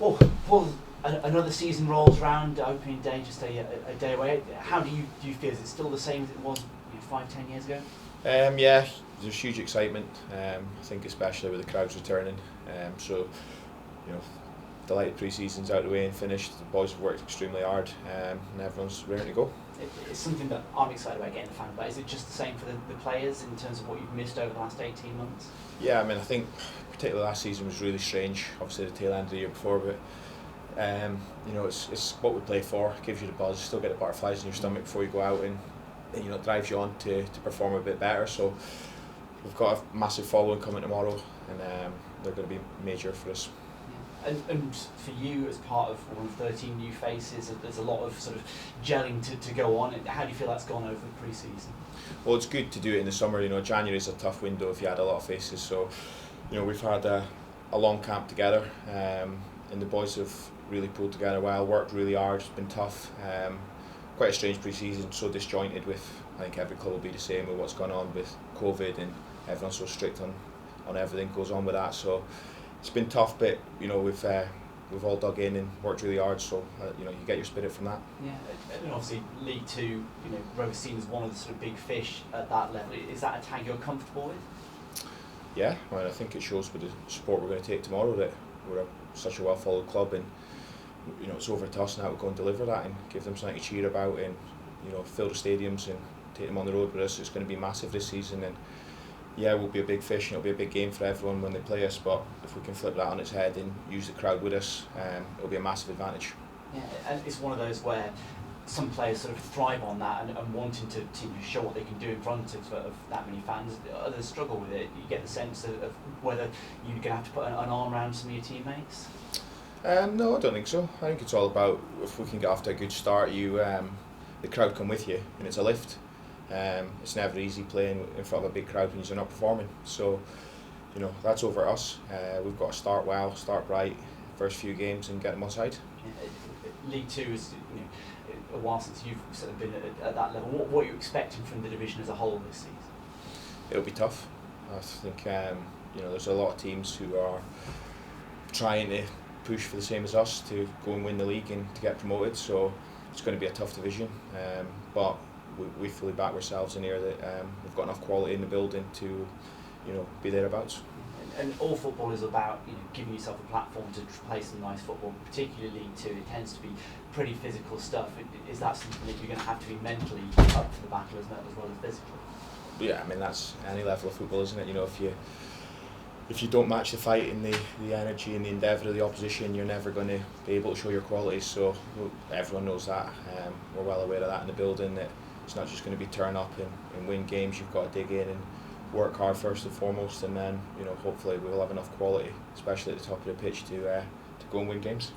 Well, Paul, another season rolls around, opening day just a day away. How do you feel? Is it still the same as it was 5-10 years ago? Yeah, there's huge excitement. I think especially with the crowds returning. So, delighted pre-season's out of the way and finished. The boys have worked extremely hard, and everyone's ready to go. It's something that I'm excited about getting the fans, but is it just the same for the players in terms of what you've missed over the last 18 months? Yeah, I think particularly last season was really strange. Obviously the tail end of the year before, but it's what we play for. It gives you the buzz. You still get the butterflies in your stomach before you go out, and it drives you on to perform a bit better. So we've got a massive following coming tomorrow, and they're going to be major for us. And for you, as part of one of 13 new faces, there's a lot of sort of gelling to go on. How do you feel that's gone over the pre-season? Well, it's good to do it in the summer. January is a tough window if you had a lot of faces. So, we've had a long camp together, and the boys have really pulled together well, worked really hard. It's been tough. Quite a strange pre-season, so disjointed with, I think every club will be the same with what's gone on with COVID, and everyone's so strict on everything that goes on with that. So it's been tough, but we've all dug in and worked really hard. So you get your spirit from that. Yeah, and obviously League Two, Rover's seen as one of the sort of big fish at that level. Is that a tag you're comfortable with? Yeah, I think it shows with the support we're going to take tomorrow that we're such a well-followed club, and it's over to us now to go and deliver that and give them something to cheer about, and fill the stadiums and take them on the road with us. It's going to be massive this season, and yeah, we'll be a big fish and it'll be a big game for everyone when they play us, but if we can flip that on its head and use the crowd with us, it'll be a massive advantage. Yeah, and it's one of those where some players sort of thrive on that and wanting to show what they can do in front of that many fans. Others struggle with it. You get the sense of whether you're going to have to put an arm around some of your teammates? No, I don't think so. I think it's all about, if we can get off to a good start, the crowd come with you and it's a lift. It's never easy playing in front of a big crowd when you're not performing. So, that's over us. We've got to start well, start bright, first few games, and get them on side. League Two is a while since you've sort of been at that level. What are you expecting from the division as a whole this season? It'll be tough. I think there's a lot of teams who are trying to push for the same as us to go and win the league and to get promoted. So it's going to be a tough division, but we fully back ourselves in here that we've got enough quality in the building to be thereabouts. And all football is about giving yourself a platform to play some nice football, particularly League Two. It tends to be pretty physical stuff. Is that something that you're going to have to be mentally up for the battle as well as physically? Yeah, that's any level of football, isn't it? If you don't match the fight and the energy and the endeavour of the opposition, you're never going to be able to show your qualities. So everyone knows that. We're well aware of that in the building, that it's not just going to be turn up and win games. You've got to dig in and work hard first and foremost, and then hopefully we'll have enough quality, especially at the top of the pitch, to go and win games.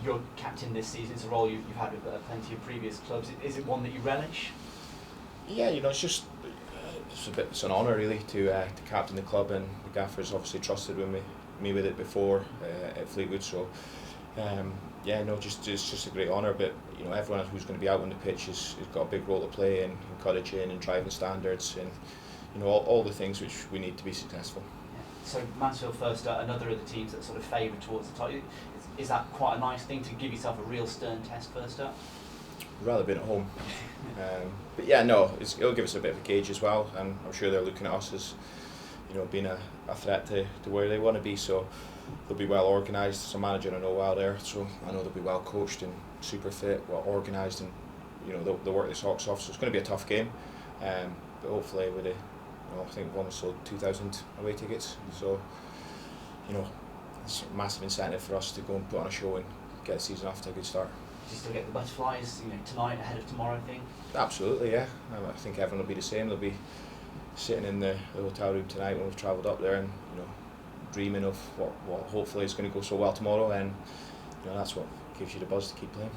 You're captain this season. It's a role you've had with plenty of previous clubs. Is it one that you relish? Yeah, it's an honour really to captain the club, and the gaffer's obviously trusted me with it before at Fleetwood. So it's just a great honour. But everyone who's going to be out on the pitch has got a big role to play in encouraging and driving standards and all the things which we need to be successful. Yeah. So Mansfield first, another of the teams that sort of favour towards the top. Is that quite a nice thing to give yourself a real stern test first up? I'd rather been at home. But yeah, no, it'll give us a bit of a gauge as well, and I'm sure they're looking at us as being a threat to where they want to be. So they'll be well organised. As a manager, I know well there, so I know they'll be well coached and super fit, well organised, and they'll work their socks off. So it's going to be a tough game, but hopefully with it. I think we've almost sold 2,000 away tickets, so it's a massive incentive for us to go and put on a show and get the season off to a good start. Do you still get the butterflies, tonight ahead of tomorrow thing? Absolutely, yeah. I think everyone will be the same. They'll be sitting in the hotel room tonight when we've travelled up there, and dreaming of what hopefully is going to go so well tomorrow, and that's what gives you the buzz to keep playing.